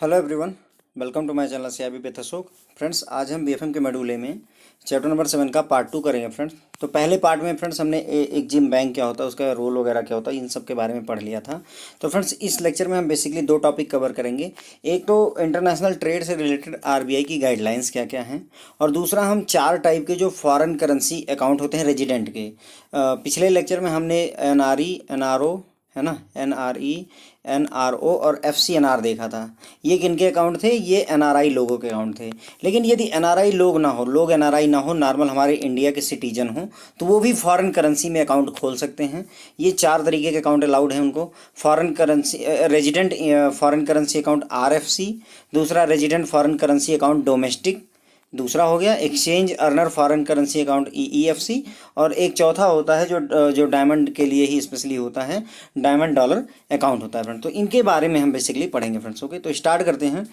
Hello everyone, welcome to my channel CIB with Ashok. Friends, आज हम BFM के module A में चैप्टर नंबर 7 का पार्ट 2 करेंगे। फ्रेंड्स, तो पहले पार्ट में फ्रेंड्स हमने एक जिम बैंक क्या होता है, उसका रोल वगैरह क्या होता है, इन सब के बारे में पढ़ लिया था। तो फ्रेंड्स, इस लेक्चर में हम बेसिकली दो टॉपिक कवर करेंगे। एक तो इंटरनेशनल ट्रेड से रिलेटेड आरबीआई की गाइडलाइंस क्या क्या हैं, और दूसरा हम चार टाइप के जो फॉरेन करेंसी अकाउंट होते हैं रेजिडेंट के। पिछले लेक्चर में हमने एनआरई, एनआरओ है ना, एनआरई, एनआरओ और एफसीएनआर देखा था। ये किनके अकाउंट थे? ये एनआरआई लोगों के अकाउंट थे। लेकिन यदि एनआरआई लोग ना हो, लोग एनआरआई ना हो, नॉर्मल हमारे इंडिया के सिटीजन हो, तो वो भी फॉरेन करेंसी में अकाउंट खोल सकते हैं। ये चार तरीके के अकाउंट अलाउड हैं उनको। Foreign currency resident foreign currency account RFC, दूसरा resident foreign currency account domestic, दूसरा हो गया exchange earner foreign currency account EEFC, और एक चौथा होता है जो डायमंड के लिए ही स्पेशली होता है, डायमंड डॉलर अकाउंट होता है। फ्रेंड, तो इनके बारे में हम बेसिकली पढ़ेंगे। फ्रेंड्स, ओके, तो स्टार्ट करते हैं।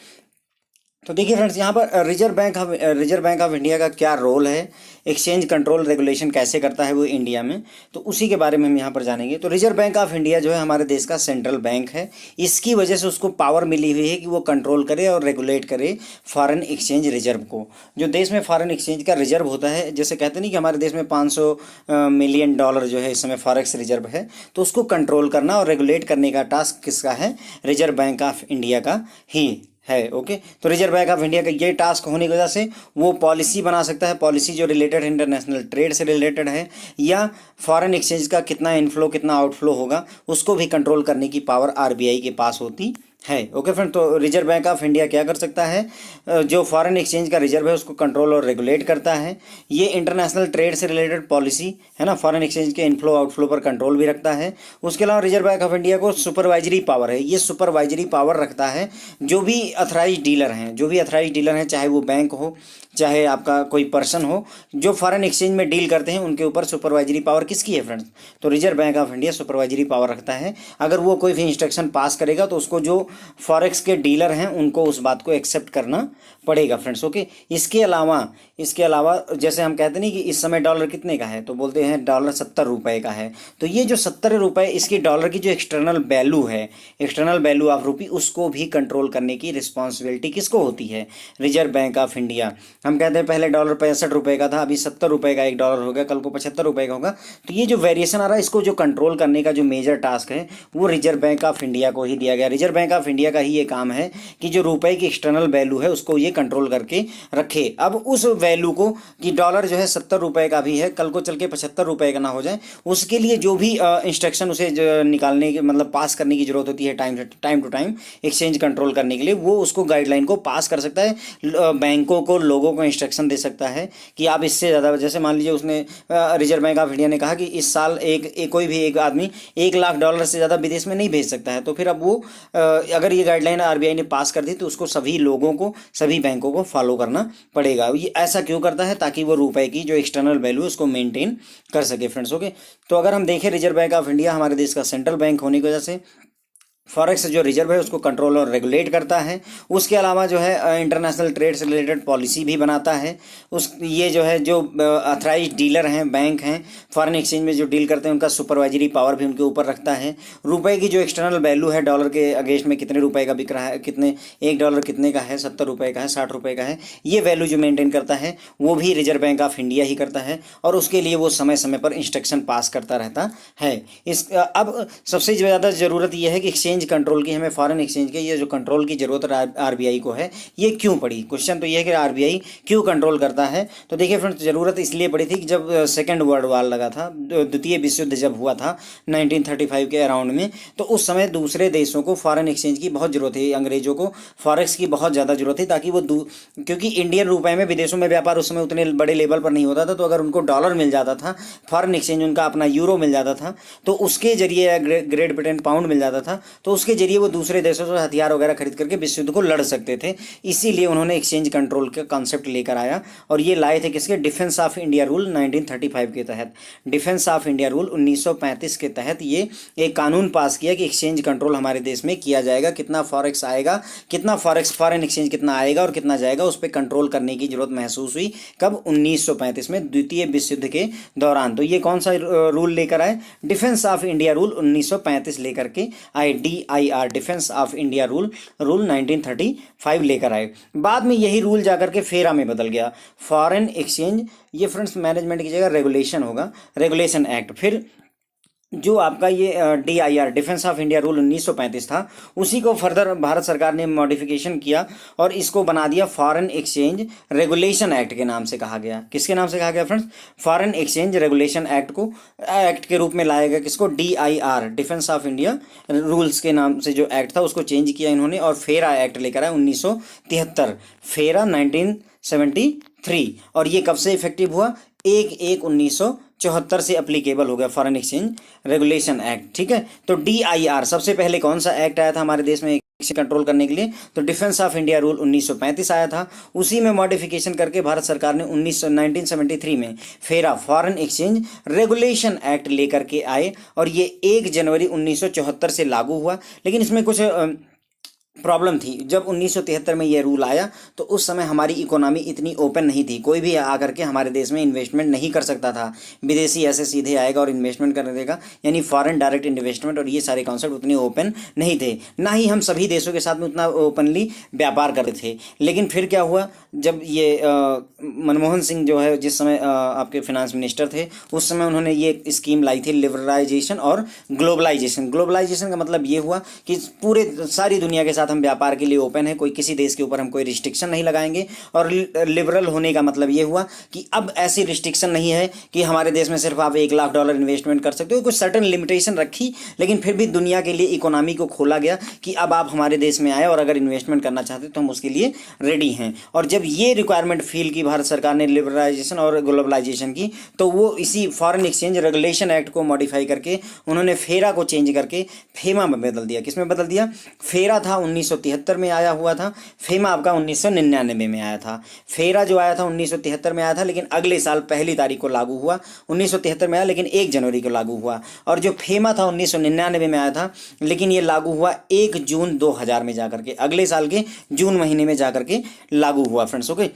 तो देखिए फ्रेंड्स, यहाँ पर रिजर्व बैंक ऑफ इंडिया का क्या रोल है, एक्सचेंज कंट्रोल रेगुलेशन कैसे करता है वो इंडिया में, तो उसी के बारे में हम यहाँ पर जानेंगे। तो रिजर्व बैंक ऑफ इंडिया जो है हमारे देश का सेंट्रल बैंक है। इसकी वजह से उसको पावर मिली हुई है कि वो कंट्रोल करे और रेगुलेट करे फॉरेन एक्सचेंज रिजर्व को। जो देश में फॉरेन एक्सचेंज का रिजर्व होता है, जैसे कहते नहीं कि हमारे देश में 500 मिलियन डॉलर जो है इस समय फॉरेक्स रिजर्व है, तो उसको कंट्रोल करना और रेगुलेट करने का टास्क किसका है? रिजर्व बैंक ऑफ इंडिया का ही है। ओके, तो रिजर्व बैंक ऑफ इंडिया का ये टास्क होने की वजह से वो पॉलिसी बना सकता है, पॉलिसी जो रिलेटेड इंटरनेशनल ट्रेड से रिलेटेड है, या फॉरेन एक्सचेंज का कितना इनफ्लो कितना आउटफ्लो होगा उसको भी कंट्रोल करने की पावर आरबीआई के पास होती है। ओके फ्रेंड, तो रिजर्व बैंक ऑफ इंडिया क्या कर सकता है? जो फॉरेन एक्सचेंज का रिजर्व है उसको कंट्रोल और रेगुलेट करता है। ये इंटरनेशनल ट्रेड से रिलेटेड पॉलिसी है ना, फॉरेन एक्सचेंज के इनफ्लो आउटफ्लो पर कंट्रोल भी रखता है। उसके अलावा रिजर्व बैंक ऑफ इंडिया को सुपरवाइजरी पावर है, ये सुपरवाइजरी पावर रखता है। जो भी अथराइज डीलर हैं, चाहे वो बैंक हो चाहे आपका कोई पर्सन हो, जो फॉरेन एक्सचेंज में डील करते हैं उनके ऊपर सुपरवाइजरी पावर किसकी है फ्रेंड्स? तो reserve Bank of India supervisory power रखता है। अगर वो कोई भी इंस्ट्रक्शन पास करेगा तो उसको जो फॉरेक्स के डीलर हैं उनको उस बात को एक्सेप्ट करना पड़ेगा। फ्रेंड्स, ओके, इसके अलावा जैसे हम कहते नहीं कि इस समय डॉलर कितने का है, तो बोलते हैं डॉलर 70 रुपये का है। तो ये जो 70 रुपये इसकी डॉलर की जो एक्सटर्नल वैल्यू है, एक्सटर्नल वैल्यू ऑफ रुपी, उसको भी कंट्रोल करने की रिस्पॉन्सिबिलिटी किसको होती है? Reserve Bank of India. हम कहते हैं पहले डॉलर 65 रुपये का था, अभी 70 रुपये का एक डॉलर हो गया, कल को 75 रुपये का होगा। तो ये जो वेरिएशन आ रहा है, इसको जो कंट्रोल करने का जो मेजर टास्क है वो रिजर्व बैंक ऑफ इंडिया को ही दिया गया। रिजर्व बैंक ऑफ इंडिया का ही ये काम है कि जो रुपए की एक्सटर्नल वैल्यू है उसको ये कंट्रोल करके रखे। अब उस वैल्यू को कि डॉलर जो है 70 रुपये का भी है, कल को चल के 75 रुपये का ना हो जाए, उसके लिए जो भी इंस्ट्रक्शन उसे निकालने के मतलब पास करने की जरूरत होती है time to time exchange control करने के लिए, वो उसको गाइडलाइन को पास कर सकता है। बैंकों को, लोगों को इंस्ट्रक्शन दे सकता है कि आप इससे ज़्यादा, जैसे मान लीजिए उसने रिजर्व बैंक ऑफ इंडिया ने कहा कि इस साल कोई भी एक आदमी 1 लाख डॉलर से ज़्यादा विदेश में नहीं भेज सकता है, तो फिर अब वो अगर ये गाइडलाइन आरबीआई ने पास कर दी तो उसको सभी लोगों को, सभी बैंकों को फॉलो करना पड़ेगा। ये ऐसा क्यों करता है? ताकि वो रुपए की जो एक्सटर्नल वैल्यू उसको मेंटेन कर सके। फ्रेंड्स, ओके, तो अगर हम देखें रिजर्व बैंक ऑफ इंडिया हमारे देश का सेंट्रल बैंक होने की वजह से फॉरेक्स जो रिजर्व है उसको कंट्रोल और रेगुलेट करता है। उसके अलावा जो है इंटरनेशनल ट्रेड से रिलेटेड पॉलिसी भी बनाता है। ये जो है जो अथराइज डीलर हैं, बैंक हैं, फॉरेन एक्सचेंज में जो डील करते हैं, उनका सुपरवाइजरी पावर भी उनके ऊपर रखता है। रुपए की जो एक्सटर्नल वैल्यू है, डॉलर के अगेंस्ट में कितने रुपए का बिक रहा है, कितने, 1 डॉलर कितने का है, 70 रुपये का है, 60 रुपये का है, ये वैल्यू जो मेंटेन करता है वो भी रिजर्व बैंक ऑफ इंडिया ही करता है, और उसके लिए वो समय समय पर इंस्ट्रक्शन पास करता रहता है। अब सबसे ज़्यादा ज़रूरत यह है कि एक्सचेंज कंट्रोल की, हमें फॉरेन एक्सचेंज के ये जो कंट्रोल की जरूरत आरबीआई को है, ये क्यों पड़ी? क्वेश्चन तो ये है कि आरबीआई क्यों कंट्रोल करता है। तो देखिए फ्रेंड्स, जरूरत इसलिए पड़ी थी कि जब सेकेंड वर्ल्ड वॉर लगा था, द्वितीय विश्व युद्ध जब हुआ था 1935 के अराउंड में, तो उस समय दूसरे देशों को फॉरेन एक्सचेंज की बहुत जरूरत थी, अंग्रेजों को फॉरेक्स की बहुत ज़्यादा जरूरत थी, ताकि वो क्योंकि इंडियन रुपए में विदेशों में व्यापार उस समय उतने बड़े लेवल पर नहीं होता था, तो अगर उनको डॉलर मिल जाता था, फॉरेन एक्सचेंज उनका अपना यूरो मिल जाता था, तो उसके जरिए ग्रेट ब्रिटेन पाउंड मिल जाता था, तो उसके जरिए वो दूसरे देशों से हथियार वगैरह खरीद करके विश्व युद्ध को लड़ सकते थे। इसीलिए उन्होंने एक्सचेंज कंट्रोल का कॉन्सेप्ट लेकर आया, और ये लाए थे किसके? डिफेंस ऑफ इंडिया रूल 1935 के तहत। डिफेंस ऑफ इंडिया रूल 1935 के तहत ये एक कानून पास किया कि एक्सचेंज कंट्रोल हमारे देश में किया जाएगा। कितना फॉरेक्स आएगा, कितना फॉरेक्स फॉरेन एक्सचेंज कितना आएगा और कितना जाएगा, उस पर कंट्रोल करने की जरूरत महसूस हुई। कब? 1935 में, द्वितीय विश्व युद्ध के दौरान। तो ये कौन सा रूल लेकर आए? डिफेंस ऑफ इंडिया रूल 1935 लेकर के आए, DIR defence of India rule 1935 लेकर आए। बाद में यही रूल जाकर के फेरा में बदल गया, फॉरेन एक्सचेंज, ये फ्रेंड्स मैनेजमेंट की जगह रेगुलेशन होगा, रेगुलेशन एक्ट। फिर जो आपका ये DIR defence of India rule 1935 था, उसी को फर्दर भारत सरकार ने मॉडिफिकेशन किया और इसको बना दिया फॉरेन एक्सचेंज रेगुलेशन एक्ट के नाम से कहा गया। किसके नाम से कहा गया friends? Foreign exchange regulation act को एक्ट के रूप में लाया गया। किसको? DIR defence of India rules के नाम से जो एक्ट था उसको चेंज किया इन्होंने और फेरा एक्ट लेकर आया 1973, फेरा 1973। और ये कब से इफेक्टिव हुआ? 1/1/1974 से अप्लीकेबल हो गया फॉरेन एक्सचेंज रेगुलेशन एक्ट। ठीक है, तो DIR सबसे पहले कौन सा एक्ट आया था हमारे देश में कंट्रोल करने के लिए? तो डिफेंस ऑफ इंडिया रूल 1935 आया था। उसी में मॉडिफिकेशन करके भारत सरकार ने 1973 में फेरा फॉरेन एक्सचेंज रेगुलेशन एक्ट लेकर के आए और ये 1 जनवरी 1974 से लागू हुआ। लेकिन इसमें कुछ प्रॉब्लम थी। जब 1973 में ये रूल आया तो उस समय हमारी इकोनॉमी इतनी ओपन नहीं थी, कोई भी आकर के हमारे देश में इन्वेस्टमेंट नहीं कर सकता था। विदेशी ऐसे सीधे आएगा और इन्वेस्टमेंट कर देगा, यानी फॉरेन डायरेक्ट इन्वेस्टमैंट और ये सारे कॉन्सेप्ट उतने ओपन नहीं थे। ना ही हम सभी देशों के साथ में उतना ओपनली व्यापार करते थे। लेकिन फिर क्या हुआ, जब ये मनमोहन सिंह जो है जिस समय आपके फिनांस मिनिस्टर थे, उस समय उन्होंने ये स्कीम लाई थी लिबरलाइजेशन और ग्लोबलाइजेशन। ग्लोबलाइजेशन का मतलब ये हुआ कि पूरे सारी दुनिया के साथ हम व्यापार के लिए ओपन है, कोई किसी देश के ऊपर हम कोई रिस्ट्रिक्शन नहीं लगाएंगे। और लिबरल होने का मतलब ये हुआ कि अब ऐसी रिस्ट्रिक्शन नहीं है कि हमारे देश में सिर्फ आप $1 लाख इन्वेस्टमेंट कर सकते हो, कुछ सर्टेन लिमिटेशन रखी, लेकिन फिर भी दुनिया के लिए इकोनॉमी को खोला गया कि अब आप हमारे देश में आए और अगर इन्वेस्टमेंट करना चाहते तो हम उसके लिए रेडी हैं। और जब ये रिक्वायरमेंट फील की भारत सरकार ने लिबरलाइजेशन और ग्लोबलाइजेशन की, तो वो इसी फॉरेन एक्सचेंज रेगुलेशन एक्ट को मॉडिफाई करके उन्होंने फेरा को चेंज करके फेमा में बदल दिया। किसमें बदल दिया? फेरा था 1973 में आया हुआ था, फेमा आपका 1999 में आया था। फेरा जो आया था 1973 में आया था, लेकिन अगले साल 1 तारीख को लागू हुआ। 1973 में आया लेकिन 1 जनवरी को लागू हुआ। और जो फेमा था 1999 में आया था, लेकिन ये लागू हुआ 1 जून 2000 में जाकर के, अगले साल के जून महीने में जाकर के लागू हुआ फ्रेंड्स। ओके,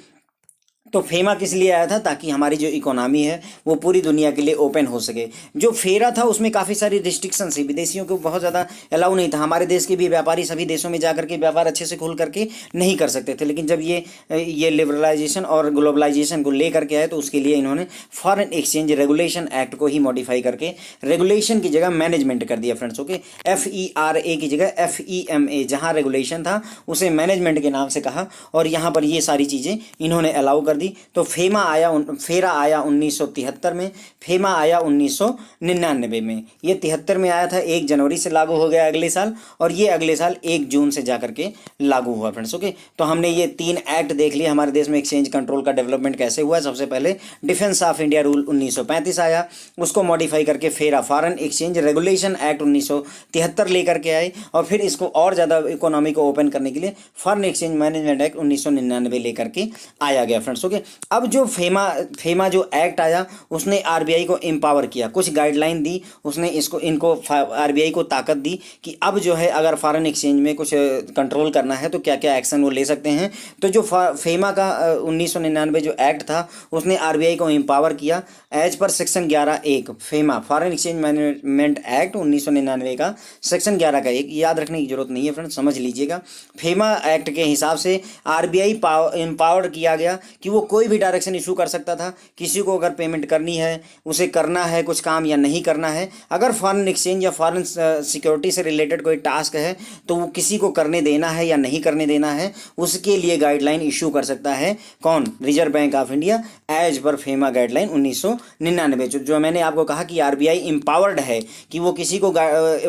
तो फेमा किस लिए आया था? ताकि हमारी जो इकोनॉमी है वो पूरी दुनिया के लिए ओपन हो सके। जो फेरा था उसमें काफ़ी सारी रिस्ट्रिक्शन थी, विदेशियों को बहुत ज़्यादा अलाउ नहीं था। हमारे देश के भी व्यापारी सभी देशों में जाकर के व्यापार अच्छे से खोल करके नहीं कर सकते थे। लेकिन जब ये लिबरलाइजेशन और ग्लोबलाइजेशन को ले करके आए तो उसके लिए इन्होंने फॉरेन एक्सचेंज रेगुलेशन एक्ट को ही मॉडिफाई करके रेगुलेशन की जगह मैनेजमेंट कर दिया फ्रेंड्स। ओके, FERA की जगह FEMA, जहाँ रेगुलेशन था उसे मैनेजमेंट के नाम से कहा और यहाँ पर ये सारी चीज़ें इन्होंने अलाउ कर दी। तो फेरा आया 1973 में, फेमा आया 1999 में। ये 73 में आया था, 1 जनवरी से लागू हो गया अगले साल, और ये अगले साल 1 जून से जाकर के लागू हुआ फ्रेंड्स। ओके, तो हमने ये 3 एक्ट देख लिए हमारे देश में एक्सचेंज कंट्रोल का डेवलपमेंट कैसे हुआ। सबसे पहले डिफेंस ऑफ इंडिया रूल 1935 आया, उसको मॉडिफाई करके फेरा फॉरेन एक्सचेंज रेगुलेशन एक्ट 1973 लेकर के आए, और फिर इसको और ज़्यादा इकोनॉमी को ओपन करने के लिए फॉरेन एक्सचेंज मैनेजमेंट एक्ट 1999 लेकर के आया गया फ्रेंड्स। ओके, अब जो फेमा जो एक्ट आया उसने आरबीआई को एम्पावर किया, कुछ गाइडलाइन दी उसने, इनको आरबीआई को ताकत दी कि अब जो है अगर फॉरेन एक्सचेंज में कुछ कंट्रोल करना है तो क्या क्या एक्शन वो ले सकते हैं। तो जो फेमा का 1999 जो एक्ट था उसने आरबीआई को एम्पावर किया as per section 11(1) FEMA foreign exchange management act 1999 का सेक्शन 11 का 1, याद रखने की जरूरत नहीं है फ्रेंड्स, समझ लीजिएगा। फेमा एक्ट के हिसाब से आरबीआई एम्पावर्ड किया गया कि वो कोई भी डायरेक्शन इशू कर सकता था, किसी को अगर पेमेंट करनी है, उसे करना है कुछ काम या नहीं करना है, अगर फॉरेन एक्सचेंज या फॉरेन सिक्योरिटी से रिलेटेड कोई टास्क है तो वो किसी को करने देना है या नहीं करने देना है, उसके लिए गाइडलाइन इशू कर सकता है कौन? Reserve Bank of India as per FEMA guideline 1999। जो मैंने आपको कहा कि आरबीआई एम्पावर्ड है कि वो किसी को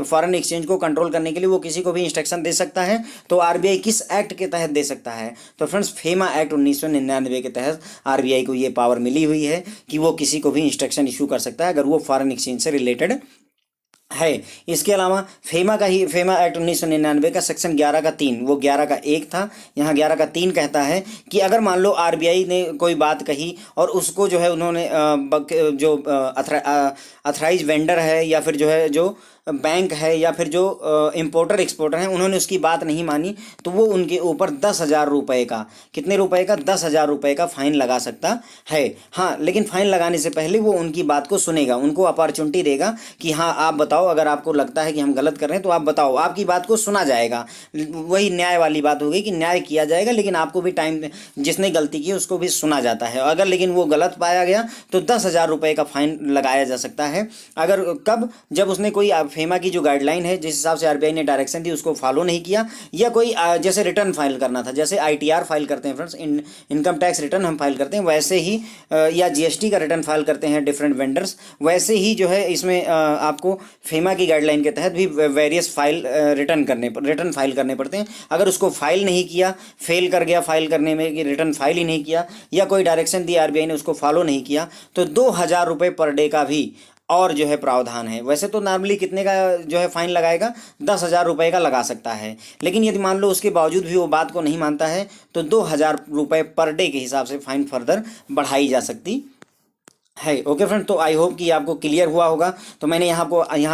फॉरेन एक्सचेंज को कंट्रोल करने के लिए वो किसी को भी इंस्ट्रक्शन दे सकता है। तो आरबीआई किस एक्ट के तहत दे सकता है? तो फ्रेंड्स फेमा एक्ट 1999 के तहत आरबीआई को ये पावर मिली हुई है कि वो किसी को भी इंस्ट्रक्शन इशू कर सकता है अगर वो फॉरेन एक्सचेंज से रिलेटेड है। इसके अलावा फेमा एक्ट 1999 का सेक्शन 11 का 3, वो 11 का 1 था, यहाँ 11 का 3 कहता है कि अगर मान लो आरबीआई ने कोई बात कही और उसको जो है उन्होंने जो अथराइज वेंडर है या फिर जो है जो बैंक है या फिर जो इम्पोर्टर एक्सपोर्टर हैं उन्होंने उसकी बात नहीं मानी तो वो उनके ऊपर 10,000 रुपये का, कितने रुपए का? 10,000 रुपये का फाइन लगा सकता है। हाँ, लेकिन फाइन लगाने से पहले वो उनकी बात को सुनेगा, उनको अपॉर्चुनिटी देगा कि हाँ आप बताओ बताओ, अगर आपको लगता है कि हम गलत कर रहे हैं तो आप बताओ, आपकी बात को सुना जाएगा। वही न्याय वाली बात हो गई कि न्याय किया जाएगा, लेकिन आपको भी टाइम, जिसने गलती की उसको भी सुना जाता है। अगर लेकिन वो गलत पाया गया तो 10,000 रुपये का फाइन लगाया जा सकता है। अगर कब, जब उसने कोई फेमा की जो गाइडलाइन है, जिस हिसाब से आरबीआई ने डायरेक्शन दी, उसको फॉलो नहीं किया, या कोई जैसे रिटर्न फाइल करना था, जैसे आईटीआर फाइल करते हैं फ्रेंड्स, इनकम टैक्स रिटर्न हम फाइल करते हैं, वैसे ही या जीएसटी का रिटर्न फाइल करते हैं डिफरेंट वेंडर्स, वैसे ही जो है इसमें आपको फेमा की गाइडलाइन के तहत भी वेरियस फाइल रिटर्न फाइल करने पड़ते हैं। अगर उसको फाइल नहीं किया, फेल कर गया फाइल करने में, कि रिटर्न फाइल ही नहीं किया, या कोई डायरेक्शन दी आरबीआई ने उसको फॉलो नहीं किया, तो 2,000 रुपये पर डे का भी और जो है प्रावधान है। वैसे तो नॉर्मली कितने का जो है फाइन लगाएगा, 10,000 रुपये का लगा सकता है, लेकिन यदि मान लो उसके बावजूद भी वो बात को नहीं मानता है तो 2,000 रुपये पर डे के हिसाब से फाइन फर्दर बढ़ाई जा सकती है। ओके फ्रेंड, तो आई होप कि आपको क्लियर हुआ होगा। तो मैंने यहाँ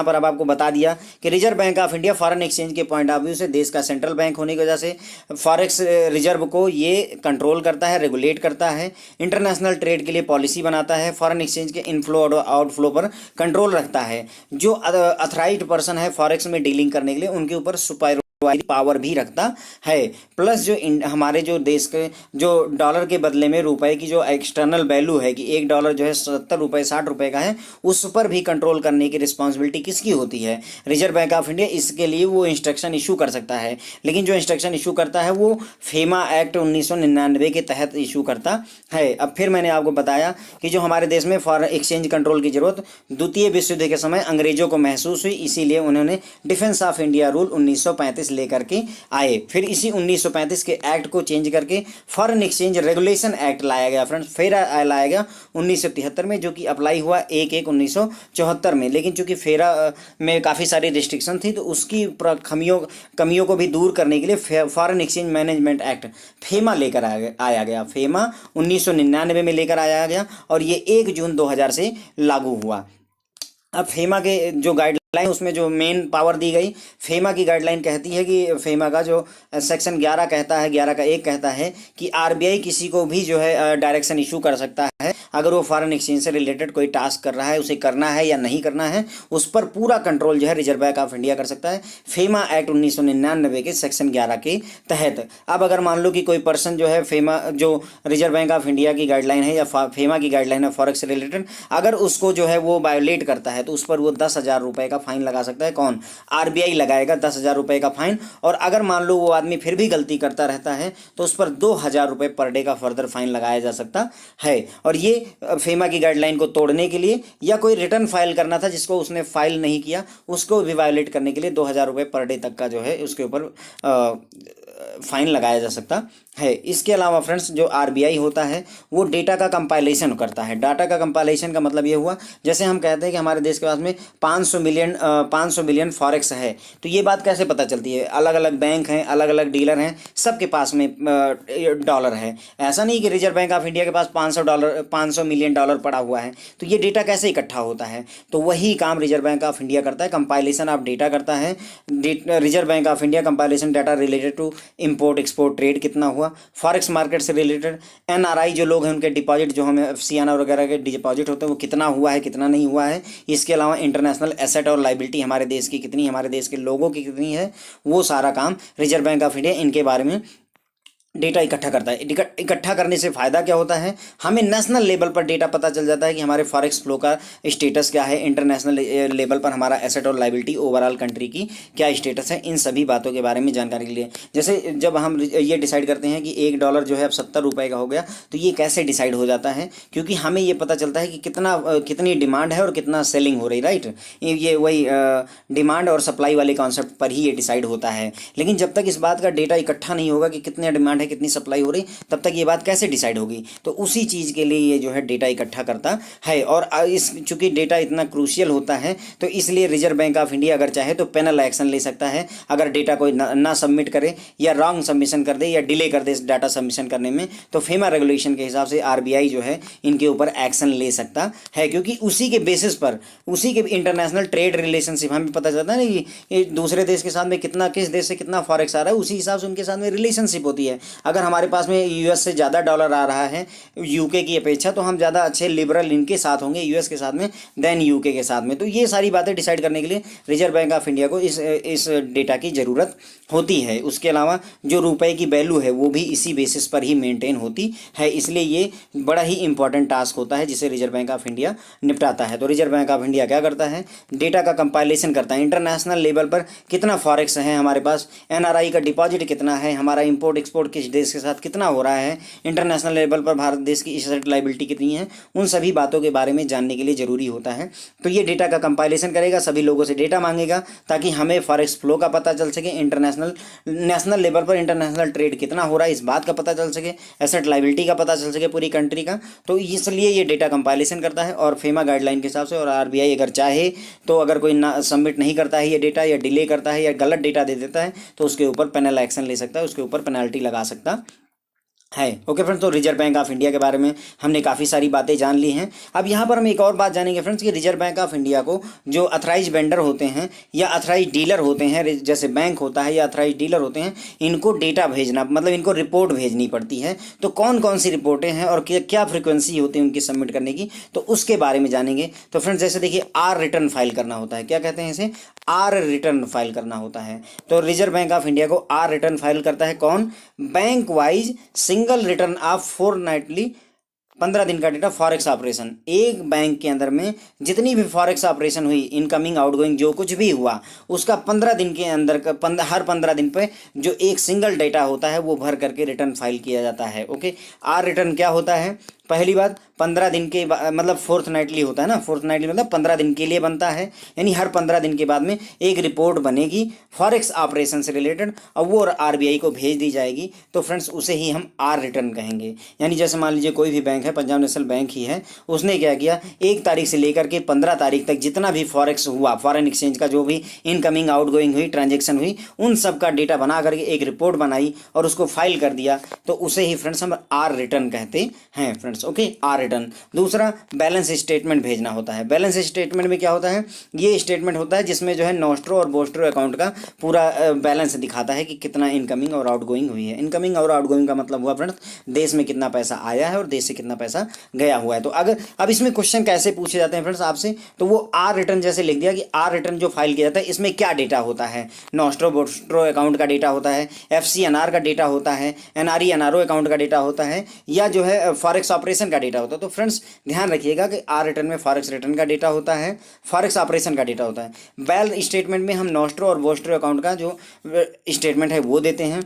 पर अब आपको बता दिया कि reserve Bank of India foreign exchange के पॉइंट ऑफ व्यू से, देश का सेंट्रल बैंक होने की वजह से, फॉरेक्स रिजर्व को ये कंट्रोल करता है, रेगुलेट करता है, इंटरनेशनल ट्रेड के लिए पॉलिसी बनाता है, फॉरेन एक्सचेंज के इनफ्लो और आउटफ्लो पर कंट्रोल रखता है। जो अथराइज्ड पर्सन है फॉरेक्स में डीलिंग करने के लिए, उनके ऊपर सुपर पावर भी रखता है। प्लस जो हमारे जो देश के जो डॉलर के बदले में रुपए की जो एक्सटर्नल वैल्यू है, कि $1 जो है 70 रुपये 60 रुपये का है, उस पर भी कंट्रोल करने की रिस्पॉन्सिबिलिटी किसकी होती है? Reserve Bank of India. इसके लिए वो इंस्ट्रक्शन इशू कर सकता है, लेकिन जो इंस्ट्रक्शन इशू करता है वो फेमा एक्ट 1999 के तहत इशू करता है। अब फिर मैंने आपको बताया कि जो हमारे देश में फॉरेन एक्सचेंज कंट्रोल की जरूरत द्वितीय विश्व युद्ध के समय अंग्रेजों को महसूस हुई, इसीलिए उन्होंने डिफेंस ऑफ इंडिया रूल 1935 लेकर के आए। फिर इसी 1935 के एक्ट को चेंज करके फॉरेन एक्सचेंज रेगुलेशन एक्ट लाया गया फ्रेंड्स, फिर लाया गया 1973 में, जो कि अप्लाई हुआ 1/1/1974 में। लेकिन चूंकि फेरा में काफ़ी सारी रिस्ट्रिक्शन थी, तो उसकी कमियों को भी दूर करने के लिए foreign exchange management act FEMA लेकर आया गया। फेमा 1999 में लेकर आया गया और ये 1 जून 2000 से लागू हुआ। अब फेमा के जो गाइडलाइन, उसमें जो मेन पावर दी गई, फेमा की गाइडलाइन कहती है कि फेमा का जो सेक्शन 11 कहता है, 11 का 1 कहता है कि आरबीआई किसी को भी जो है डायरेक्शन इशू कर सकता है, अगर वो फॉरेन एक्सचेंज से रिलेटेड कोई टास्क कर रहा है, उसे करना है या नहीं करना है, उस पर पूरा कंट्रोल जो है रिजर्व बैंक ऑफ इंडिया कर सकता है, फेमा एक्ट 1999 के सेक्शन 11 के तहत। अब अगर मान लो कि कोई पर्सन जो है फेमा, जो रिजर्व बैंक ऑफ इंडिया की गाइडलाइन है या फेमा की गाइडलाइन है फॉरेक्स से रिलेटेड, अगर उसको जो है वो वायोलेट करता है, तो उस पर वो 10,000 रुपये का फाइन लगा सकता है। कौन? आरबीआई लगाएगा 10,000 रुपये का फाइन। और अगर मान लो वो आदमी फिर भी गलती करता रहता है, तो उस पर 2,000 रुपये पर डे का फर्दर फाइन लगाया जा सकता है। और ये फेमा की गाइडलाइन को तोड़ने के लिए, या कोई रिटर्न फाइल करना था जिसको उसने फाइल नहीं किया, उसको भी वायोलेट करने के लिए 2,000 रुपये पर डे तक का जो है उसके ऊपर फाइन लगाया जा सकता है। इसके अलावा फ्रेंड्स, जो आरबीआई होता है वो डेटा का कंपाइलेशन करता है। डाटा का कंपाइलेशन का मतलब ये हुआ, जैसे हम कहते हैं कि हमारे देश के पास में 500 बिलियन फॉरेक्स है, तो ये बात कैसे पता चलती है? अलग अलग बैंक हैं, अलग अलग डीलर हैं, सबके पास में डॉलर है। ऐसा नहीं कि रिजर्व बैंक ऑफ इंडिया के पास 500 मिलियन डॉलर पड़ा हुआ है, तो ये डेटा कैसे इकट्ठा होता है? तो वही काम रिजर्व बैंक ऑफ इंडिया करता है, कंपाइलेशन ऑफ डेटा करता है। Reserve Bank of India compilation data related to import export trade कितना हुआ, फॉरेक्स मार्केट से रिलेटेड, एनआरआई जो लोग हैं उनके डिपॉजिट, जो हमें एफसीआईआर वगैरह के डिपॉजिट होते हैं, वो कितना हुआ है, कितना नहीं हुआ है। इसके अलावा इंटरनेशनल एसेट और लाइबिलिटी हमारे देश की कितनी, हमारे देश के लोगों की कितनी है, वो सारा काम रिजर्व बैंक ऑफ इंडिया इनके बारे में डेटा इकट्ठा करता है। इकट्ठा करने से फ़ायदा क्या होता है? हमें नेशनल लेवल पर डेटा पता चल जाता है कि हमारे फॉरेक्स फ्लो का स्टेटस क्या है, इंटरनेशनल लेवल पर हमारा एसेट और लाइबिलिटी ओवरऑल कंट्री की क्या स्टेटस है, इन सभी बातों के बारे में जानकारी के लिए। जैसे जब हम ये डिसाइड करते हैं कि $1 जो है अब 70 रुपये का हो गया, तो ये कैसे डिसाइड हो जाता है? क्योंकि हमें ये पता चलता है कि कितनी डिमांड है और कितना सेलिंग हो रही, राइट। ये वही डिमांड और सप्लाई वाले कॉन्सेप्ट पर ही ये डिसाइड होता है। लेकिन जब तक इस बात का डेटा इकट्ठा नहीं होगा कि कितनी डिमांड है, कितनी सप्लाई हो रही, तब तक ये बात कैसे डिसाइड होगी? तो उसी चीज़ के लिए ये जो है डेटा इकट्ठा करता है। और इस चूंकि डेटा इतना क्रूशियल होता है, तो इसलिए रिजर्व बैंक ऑफ इंडिया अगर चाहे तो पेनल एक्शन ले सकता है, अगर डेटा कोई ना सबमिट करे या रॉन्ग सबमिशन कर दे या डिले कर दे डाटा सबमिशन करने में, तो फेमा रेगुलेशन के हिसाब से आरबीआई जो है इनके ऊपर एक्शन ले सकता है। क्योंकि उसी के बेसिस पर, उसी के इंटरनेशनल ट्रेड रिलेशनशिप हमें पता चलता है ना कि दूसरे देश के साथ में कितना, किस देश से कितना फॉरेक्स आ रहा है, उसी हिसाब से उनके साथ में रिलेशनशिप होती है। अगर हमारे पास में यूएस से ज़्यादा डॉलर आ रहा है यूके की अपेक्षा, तो हम ज़्यादा अच्छे लिबरल इनके साथ होंगे, यूएस के साथ में, देन यूके के साथ में। तो ये सारी बातें डिसाइड करने के लिए रिजर्व बैंक ऑफ इंडिया को इस डेटा की ज़रूरत होती है। उसके अलावा जो रुपए की वैल्यू है वो भी इसी बेसिस पर ही मेंटेन होती है, इसलिए ये बड़ा ही इंपॉर्टेंट टास्क होता है जिसे रिजर्व बैंक ऑफ इंडिया निपटाता है। तो रिजर्व बैंक ऑफ इंडिया क्या करता है, डेटा का कंपाइलेशन करता है। इंटरनेशनल लेवल पर कितना फॉरेक्स है हमारे पास, एनआरआई का डिपॉजिट कितना है, हमारा इंपोर्ट एक्सपोर्ट किस देश के साथ कितना हो रहा है, इंटरनेशनल लेवल पर भारत देश की एसेट लायबिलिटी कितनी है, उन सभी बातों के बारे में जानने के लिए ज़रूरी होता है। तो ये डेटा का कंपाइलेशन करेगा, सभी लोगों से डेटा मांगेगा ताकि हमें फॉरेक्स फ्लो का पता चल सके, नेशनल लेवल पर इंटरनेशनल ट्रेड कितना हो रहा है इस बात का पता चल सके, एसेट लायबिलिटी का पता चल सके पूरी कंट्री का। तो इसलिए ये डेटा कंपाइलेशन करता है और फेमा गाइडलाइन के हिसाब से, और आरबीआई अगर चाहे तो अगर कोई ना सबमिट नहीं करता है ये डेटा या डिले करता है या गलत डेटा दे देता है तो उसके ऊपर पेनल एक्शन ले सकता है, उसके ऊपर पेनल्टी लगा सकता है। ओके फ्रेंड्स, तो रिजर्व बैंक ऑफ इंडिया के बारे में हमने काफ़ी सारी बातें जान ली हैं। अब यहाँ पर हम एक और बात जानेंगे फ्रेंड्स कि रिजर्व बैंक ऑफ इंडिया को जो अथराइज वेंडर होते हैं या अथराइज डीलर होते हैं, जैसे बैंक होता है या अथराइज डीलर होते हैं, इनको डेटा भेजना, मतलब इनको रिपोर्ट भेजनी पड़ती है। तो कौन कौन सी रिपोर्टें हैं और क्या फ्रिक्वेंसी होती है उनकी सबमिट करने की, तो उसके बारे में जानेंगे। तो फ्रेंड्स जैसे देखिए आर रिटर्न फाइल करना होता है, क्या कहते हैं इसे, आर रिटर्न फाइल करना होता है। तो रिजर्व बैंक ऑफ इंडिया को आर रिटर्न फाइल करता है कौन, bank wise single return of fortnightly, 15 दिन का डेटा फॉरेक्स ऑपरेशन। एक बैंक के अंदर में जितनी भी फॉरेक्स ऑपरेशन हुई, इनकमिंग आउटगोइंग जो कुछ भी हुआ, उसका 15 दिन के अंदर का हर 15 दिन पे जो एक सिंगल डेटा होता है वो भर करके रिटर्न फाइल किया जाता है। ओके, आर रिटर्न क्या होता है, पहली बात 15 दिन के मतलब फोर्टनाइटली होता है ना, फोर्टनाइटली मतलब 15 दिन के लिए बनता है, यानी हर 15 दिन के बाद में एक रिपोर्ट बनेगी फॉरेक्स ऑपरेशन से रिलेटेड और वो आरबीआई को भेज दी जाएगी। तो फ्रेंड्स उसे ही हम आर रिटर्न कहेंगे। यानी जैसे मान लीजिए कोई भी बैंक है, पंजाब नेशनल बैंक ही है, उसने क्या किया, 1 तारीख से लेकर के 15 तारीख तक जितना भी फॉरेक्स हुआ, फॉरेन एक्सचेंज का जो भी इनकमिंग आउटगोइंग हुई, ट्रांजेक्शन हुई, उन सब का डेटा बना करके एक रिपोर्ट बनाई और उसको फाइल कर दिया, तो उसे ही फ्रेंड्स हम आर रिटर्न कहते हैं फ्रेंड्स। Okay, R return. दूसरा बैलेंस स्टेटमेंट भेजना होता है। बैलेंस स्टेटमेंट में क्या होता है, ये स्टेटमेंट होता है जिसमें जो है नॉस्ट्रो और बोस्ट्रो अकाउंट का पूरा बैलेंस दिखाता है कि कितना इनकमिंग और आउटगोइंग हुई है। इनकमिंग और आउटगोइंग का मतलब हुआ फ्रेंड्स देश में कितना पैसा आया है और देश से कितना पैसा गया हुआ है। तो अगर अब इसमें क्वेश्चन कैसे पूछे जाते हैं फ्रेंड्स आपसे, तो वो आर रिटर्न जैसे लिख दिया कि आर रिटर्न जो फाइल किया जाता है इसमें क्या डेटा होता है, नॉस्ट्रो बोस्ट्रो अकाउंट का डेटा होता है, एफसीएनआर का डेटा होता है, एनआरई एनआरओ अकाउंट का डेटा होता है, या जो है फॉरेक्स ऑपरेशन का डेटा होता है। तो फ्रेंड्स ध्यान रखिएगा कि आर रिटर्न में फॉरेक्स रिटर्न का डेटा होता है, फॉरेक्स ऑपरेशन का डेटा होता है। बैल स्टेटमेंट में हम नॉस्ट्रो और बोस्ट्रो अकाउंट का जो स्टेटमेंट है वो देते हैं।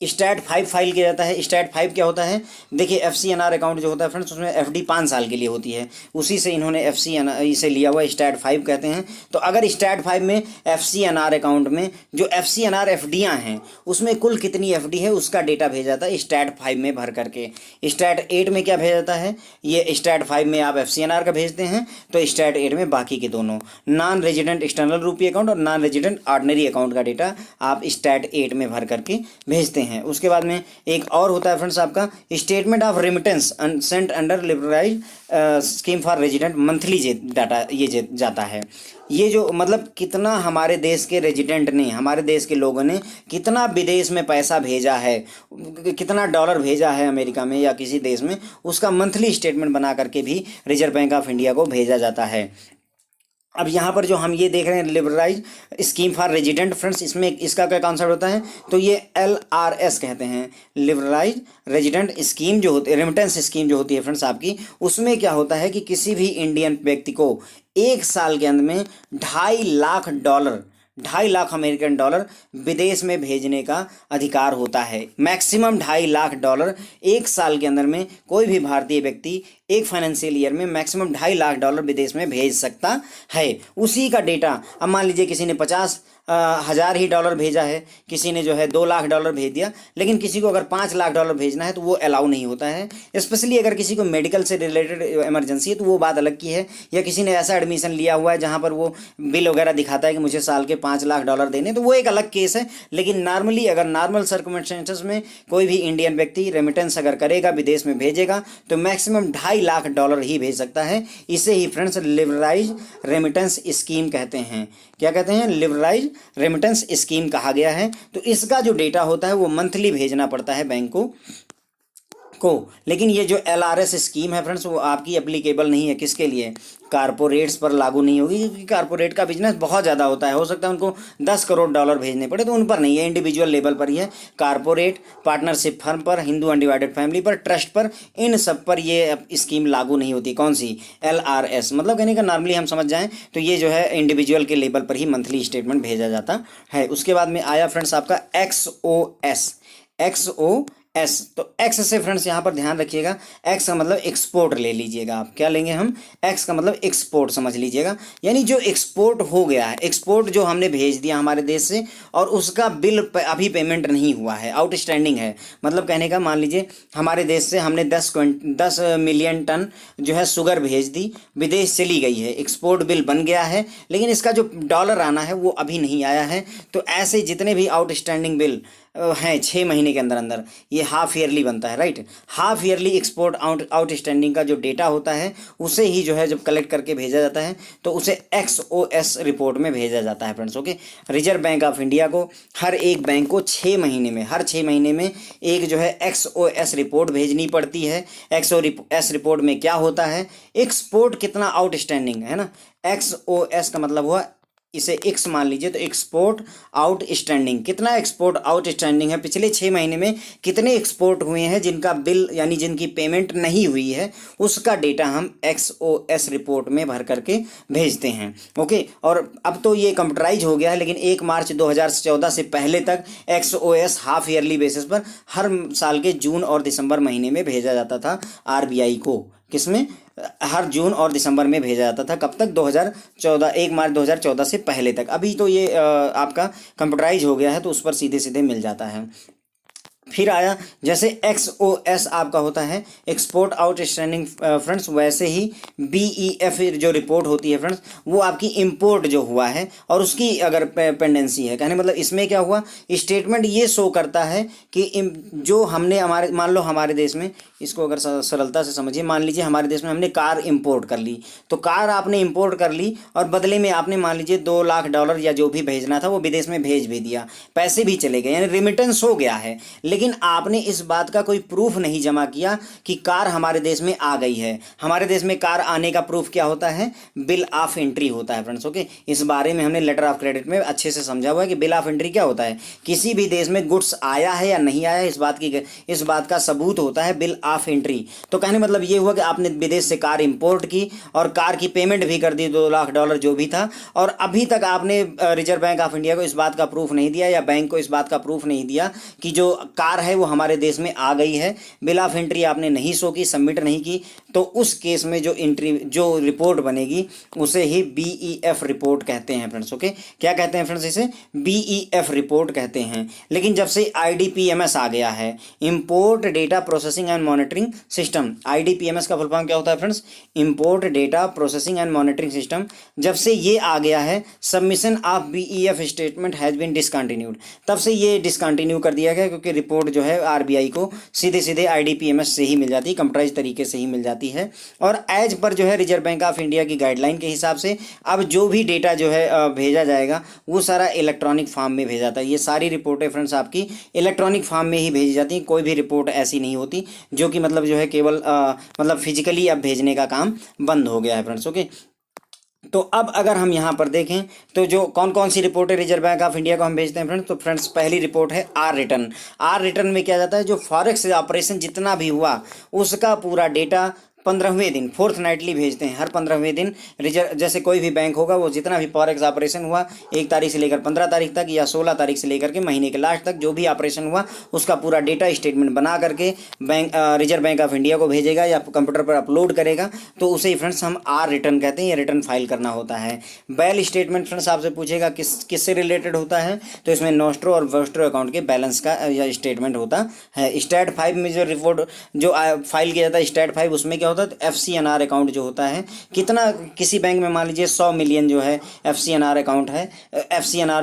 स्टैट 5 फाइल किया जाता है। स्टैट 5 क्या होता है, देखिए एफसीएनआर अकाउंट जो होता है फ्रेंड्स उसमें एफडी 5 साल के लिए होती है, उसी से इन्होंने एफसीएनआर इसे लिया हुआ स्टैट 5 कहते हैं। तो अगर स्टैट 5 में एफसीएनआर अकाउंट में जो एफसीएनआर एफडियाँ हैं उसमें कुल कितनी एफडी है उसका डेटा भेजा जाता है स्टैट 5 में भर करके। स्टैट 8 में क्या भेजा जाता है, ये स्टैट 5 में आप एफसीएनआर का भेजते हैं तो स्टैट 8 में बाकी के दोनों नॉन रेजिडेंट एक्सटर्नल रूपी अकाउंट और नॉन रेजिडेंट ऑर्डिनरी अकाउंट का डेटा आप स्टैट 8 में भर करके भेजते हैं। उसके बाद में एक और होता है फ्रेंड्स आपका statement of remittance sent under liberalised scheme for resident monthly data ये जाता है। ये जो मतलब कितना हमारे देश के रेजिडेंट ने, हमारे देश के लोगों ने कितना विदेश में पैसा भेजा है, कितना डॉलर भेजा है अमेरिका में या किसी देश में, उसका मंथली स्टेटमेंट बना करके भी रिजर्व बैंक ऑफ इंडिया को भेजा जाता है। अब यहाँ पर जो हम ये देख रहे हैं liberalise scheme for resident friends, इसमें इसका क्या कॉन्सेप्ट होता है, तो ये LRS कहते हैं, लिबरलाइज रेजिडेंट स्कीम जो होती है, रेमिटेंस स्कीम जो होती है फ्रेंड्स आपकी, उसमें क्या होता है कि किसी भी इंडियन व्यक्ति को 1 साल के अंदर में $2.5 लाख अमेरिकन डॉलर विदेश में भेजने का अधिकार होता है। मैक्सिमम $2.5 लाख 1 साल के अंदर में कोई भी भारतीय व्यक्ति एक फाइनेंशियल ईयर में मैक्सिमम $2.5 लाख विदेश में भेज सकता है। उसी का डेटा अब मान लीजिए किसी ने 50,000 ही डॉलर भेजा है, किसी ने जो है $2 लाख भेज दिया, लेकिन किसी को अगर $5 लाख भेजना है तो वो अलाउ नहीं होता है। स्पेशली अगर किसी को मेडिकल से रिलेटेड इमरजेंसी है तो वो बात अलग की है, या किसी ने ऐसा एडमिशन लिया हुआ है जहाँ पर वो बिल वगैरह दिखाता है कि मुझे साल के $5 लाख देने, तो वो एक अलग केस है। लेकिन नॉर्मली अगर नॉर्मल सर्कमस्टेंसेस में कोई भी इंडियन व्यक्ति रेमिटेंस अगर करेगा, विदेश में भेजेगा, तो मैक्सिमम $2.5 लाख ही भेज सकता है। इसे ही फ्रेंड्स लिबरलाइज रेमिटेंस स्कीम कहते हैं। क्या कहते हैं, लिबरलाइज रेमिटेंस स्कीम कहा गया है। तो इसका जो डेटा होता है वो मंथली भेजना पड़ता है बैंक को। लेकिन ये जो LRS स्कीम है फ्रेंड्स, वो आपकी एप्लीकेबल नहीं है, किसके लिए, कारपोरेट्स पर लागू नहीं होगी, क्योंकि कारपोरेट का बिजनेस बहुत ज़्यादा होता है, हो सकता है उनको 10 करोड़ डॉलर भेजने पड़े, तो उन पर नहीं है, इंडिविजुअल लेवल पर ही है, कारपोरेट, पार्टनरशिप फर्म पर, हिंदू अनडिवाइडेड फैमिली पर, ट्रस्ट पर, इन सब पर ये स्कीम लागू नहीं होती। कौन सी, LRS, मतलब कहने का नॉर्मली हम समझ जाएं तो ये जो है इंडिविजुअल के लेवल पर ही मंथली स्टेटमेंट भेजा जाता है। उसके बाद में आया फ्रेंड्स आपका XOS। तो एक्स से फ्रेंड्स यहाँ पर ध्यान रखिएगा, एक्स का मतलब एक्सपोर्ट ले लीजिएगा आप, क्या लेंगे हम, एक्स का मतलब एक्सपोर्ट समझ लीजिएगा, यानी जो एक्सपोर्ट हो गया है, एक्सपोर्ट जो हमने भेज दिया हमारे देश से और उसका बिल अभी पेमेंट नहीं हुआ है, आउटस्टैंडिंग है, मतलब कहने का मान लीजिए हमारे देश से हमने 10 मिलियन टन जो है शुगर भेज दी, विदेश चली गई है, एक्सपोर्ट बिल बन गया है, लेकिन इसका जो डॉलर आना है वो अभी नहीं आया है। तो ऐसे जितने भी आउटस्टैंडिंग बिल हैं 6 महीने के अंदर अंदर, ये हाफ ईयरली बनता है, right, half yearly export outstanding का जो डेटा होता है उसे ही जो है जब कलेक्ट करके भेजा जाता है तो उसे XOS रिपोर्ट में भेजा जाता है friends. Okay, reserve Bank of India को हर एक बैंक को 6 महीने में, हर 6 महीने में एक जो है XOS रिपोर्ट भेजनी पड़ती है। XOS रिपोर्ट में क्या होता है, एक्सपोर्ट कितना आउटस्टैंडिंग है ना, XOS का मतलब हुआ, इसे एक्स मान लीजिए, तो एक्सपोर्ट आउटस्टैंडिंग, कितना एक्सपोर्ट आउटस्टैंडिंग है, पिछले 6 महीने में कितने एक्सपोर्ट हुए हैं जिनका बिल यानी जिनकी पेमेंट नहीं हुई है, उसका डेटा हम XOS रिपोर्ट में भर करके भेजते हैं। ओके, और अब तो ये कंप्यूटराइज हो गया है, लेकिन 1 मार्च 2014 से पहले तक XOS हाफ ईयरली बेसिस पर हर साल के जून और दिसंबर महीने में भेजा जाता था RBI को, किसमें, हर जून और दिसंबर में भेजा जाता था, कब तक, 2014, 1 मार्च 2014 से पहले तक। अभी तो ये आपका कंप्यूटराइज हो गया है तो उस पर सीधे सीधे मिल जाता है। फिर आया जैसे XOS आपका होता है एक्सपोर्ट आउटस्टैंडिंग फ्रेंड्स, वैसे ही BEF जो रिपोर्ट होती है फ्रेंड्स, वो आपकी इंपोर्ट जो हुआ है और उसकी अगर पेंडेंसी है, कहने मतलब इसमें क्या हुआ, स्टेटमेंट ये शो करता है कि जो हमने हमारे, मान लो हमारे देश में, इसको अगर सरलता से समझिए, मान लीजिए हमारे देश में हमने कार इंपोर्ट कर ली, तो कार आपने इंपोर्ट कर ली और बदले में आपने मान लीजिए $2 लाख या जो भी भेजना था वो विदेश में भेज भी दिया, पैसे भी चले गए, यानी रिमिटेंस हो गया है, लेकिन आपने इस बात का कोई प्रूफ नहीं जमा किया कि कार हमारे देश में आ गई है। हमारे देश में कार आने का प्रूफ क्या होता है, बिल ऑफ एंट्री होता है फ्रेंड्स। ओके, इस बारे में हमने लेटर ऑफ क्रेडिट में अच्छे से समझा हुआ है कि बिल ऑफ एंट्री क्या होता है, किसी भी देश में गुड्स आया है या नहीं आया, इस बात का सबूत होता है बिल ऑफ एंट्री। तो कहने मतलब ये हुआ कि आपने विदेश से कार इंपोर्ट की और कार की पेमेंट भी कर दी, $2 लाख जो भी था, और अभी तक आपने रिजर्व बैंक ऑफ इंडिया को इस बात का प्रूफ नहीं दिया या बैंक को इस बात का प्रूफ नहीं दिया कि जो कार है वो हमारे देश में आ गई है, बिल ऑफ एंट्री आपने नहीं शो की, सबमिट नहीं की, तो उस केस में जो रिपोर्ट बनेगी उसे ही BEF रिपोर्ट कहते हैं फ्रेंड्स। ओके, क्या कहते हैं फ्रेंड्स, इसे BEF रिपोर्ट कहते हैं। लेकिन जब से IDPMS आ गया है, import data processing and monitoring system, IDPMS का फुल फॉर्म क्या होता है friends, import data processing and monitoring system, जब से ये आ गया है, submission of BEF statement has been discontinued, तब से ये डिसकंटिन्यू कर दिया गया, क्योंकि रिपोर्ट जो है RBI को सीधे सीधे IDPMS से ही मिल जाती है, कंप्यूटराइज तरीके से ही मिल जाती है। और एज पर जो है रिजर्व बैंक ऑफ इंडिया की गाइडलाइन के हिसाब से अब जो भी डेटा जो है भेजा जाएगा वो सारा इलेक्ट्रॉनिक फॉर्म में भेजा जाता है। ये सारी रिपोर्टें फ्रेंड्स आपकी इलेक्ट्रॉनिक फॉर्म में ही भेजी जाती हैं, कोई भी रिपोर्ट ऐसी नहीं होती जो कि मतलब जो है केवल मतलब फिजिकली अब भेजने का काम बंद हो गया है फ्रेंड्स। ओके, तो अब अगर हम यहाँ पर देखें तो जो कौन कौन सी रिपोर्ट है रिजर्व बैंक ऑफ इंडिया को हम भेजते हैं फ्रेंड्स, तो फ्रेंड्स पहली रिपोर्ट है आर रिटर्न। आर रिटर्न में क्या जाता है, जो फॉरेक्स ऑपरेशन जितना भी हुआ उसका पूरा डेटा 15वें दिन, फोर्थनाइटली भेजते हैं, हर 15वें दिन रिजर्व, जैसे कोई भी बैंक होगा वो जितना भी फॉरेक्स ऑपरेशन हुआ 1 तारीख से लेकर 15 तारीख तक या 16 तारीख से लेकर के महीने के लास्ट तक जो भी ऑपरेशन हुआ उसका पूरा डेटा स्टेटमेंट बना करके रिजर्व बैंक ऑफ इंडिया को भेजेगा या कंप्यूटर पर अपलोड करेगा, तो उसे फ्रेंड्स हम आर रिटर्न कहते हैं, या रिटर्न फाइल करना होता है। बैल स्टेटमेंट फ्रेंड्स आपसे पूछेगा किससे रिलेटेड होता है, तो इसमें नोस्ट्रो और वेस्ट्रो अकाउंट के बैलेंस का या स्टेटमेंट होता है। स्टैट 5 में जो रिपोर्ट जो फाइल किया जाता है स्टैट 5, उसमें क्या क्या होता है, FCNR अकाउंट जो होता है, कितना किसी बैंक में मान लीजिए 100 मिलियन जो है FCNR अकाउंट है, FCNR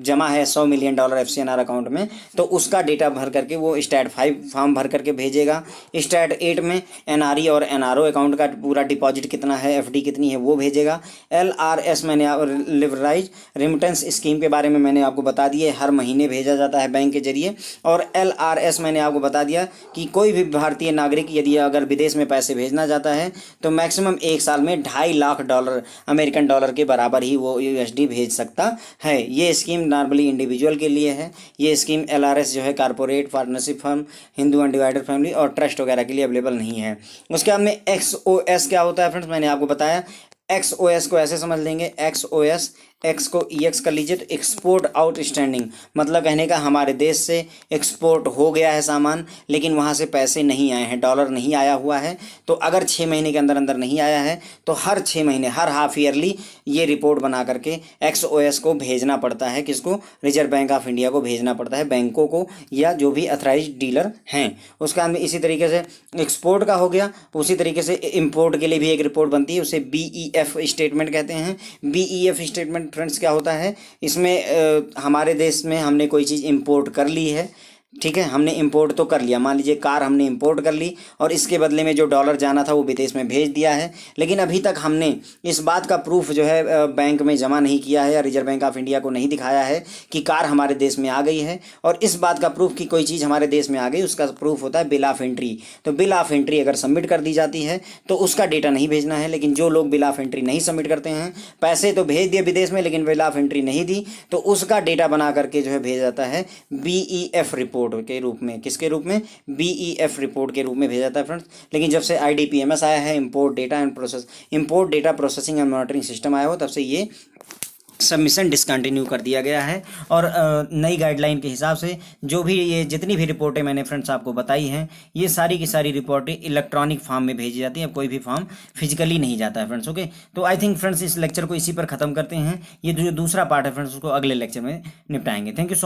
जमा है $100 मिलियन FCNR अकाउंट में, तो उसका डेटा भर करके वो स्टैट 5 फॉर्म भर करके भेजेगा। स्टैट 8 में NRE और NRO अकाउंट का पूरा डिपॉजिट कितना है, FD कितनी है, वो भेजेगा। LRS मैंने लिबराइज रिमिटेंस स्कीम के बारे में मैंने आपको बता दिया, हर महीने भेजा जाता है बैंक के जरिए। और LRS मैंने आपको बता दिया कि कोई भी भारतीय नागरिक यदि अगर विदेश में पैसे भेजना चाहता है तो मैक्सिमम 1 साल में $2.5 लाख अमेरिकन डॉलर के बराबर ही वो USD भेज सकता है। ये स्कीम नॉर्मली इंडिविजुअल के लिए है। ये स्कीम LRS जो है corporate, partnership firm, Hindu undivided family और ट्रस्ट वगैरह के लिए अवेलेबल नहीं है। उसके बाद में XOS क्या होता है फ्रेंड्स, मैंने आपको बताया। XOS को ऐसे समझ लेंगे, XOS एक्स को EX कर लीजिए तो एक्सपोर्ट आउटस्टैंडिंग, मतलब कहने का हमारे देश से एक्सपोर्ट हो गया है सामान लेकिन वहाँ से पैसे नहीं आए हैं, डॉलर नहीं आया हुआ है। तो अगर 6 महीने के अंदर अंदर नहीं आया है तो हर 6 महीने, हर हाफ ईयरली ये रिपोर्ट बना करके XOS को भेजना पड़ता है। किसको? रिजर्व बैंक ऑफ इंडिया को भेजना पड़ता है, बैंकों को या जो भी अथराइज डीलर हैं उसका। हमें इसी तरीके से एक्सपोर्ट का हो गया, उसी तरीके से इम्पोर्ट के लिए भी एक रिपोर्ट बनती है, उसे BEF स्टेटमेंट कहते हैं। BEF स्टेटमेंट फ्रेंड्स क्या होता है, इसमें हमारे देश में हमने कोई चीज़ इंपोर्ट कर ली है, ठीक है, हमने इंपोर्ट तो कर लिया, मान लीजिए कार हमने इंपोर्ट कर ली और इसके बदले में जो डॉलर जाना था वो विदेश में भेज दिया है, लेकिन अभी तक हमने इस बात का प्रूफ जो है बैंक में जमा नहीं किया है या रिजर्व बैंक ऑफ इंडिया को नहीं दिखाया है कि कार हमारे देश में आ गई है। और इस बात का प्रूफ कि कोई चीज़ हमारे देश में आ गई उसका प्रूफ होता है बिल ऑफ एंट्री। तो बिल ऑफ एंट्री अगर सबमिट कर दी जाती है तो उसका डेटा नहीं भेजना है। लेकिन जो लोग बिल ऑफ एंट्री नहीं सबमिट करते हैं, पैसे तो भेज दिए विदेश में लेकिन बिल ऑफ एंट्री नहीं दी, तो उसका डेटा बना करके जो है भेजा जाता है BEF रिपोर्ट के रूप में। किसके रूप में? BEF रिपोर्ट के रूप में भेजा जाता है फ्रेंड्स। लेकिन जब से IDPMS आया है, import data processing and monitoring system आया हो, तब से ये सबमिशन डिसकंटिन्यू कर दिया गया है। और नई गाइडलाइन के हिसाब से जो भी ये जितनी भी रिपोर्टें मैंने फ्रेंड्स आपको बताई हैं, ये सारी की सारी रिपोर्टें इलेक्ट्रॉनिक फॉर्म में भेजी जाती हैं, कोई भी फॉर्म फिजिकली नहीं जाता है फ्रेंड्स। ओके, तो आई थिंक फ्रेंड्स इस लेक्चर को इसी पर ख़त्म करते हैं। ये जो दूसरा पार्ट है फ्रेंड्स उसको अगले लेक्चर में निपटाएंगे। Thank you so much.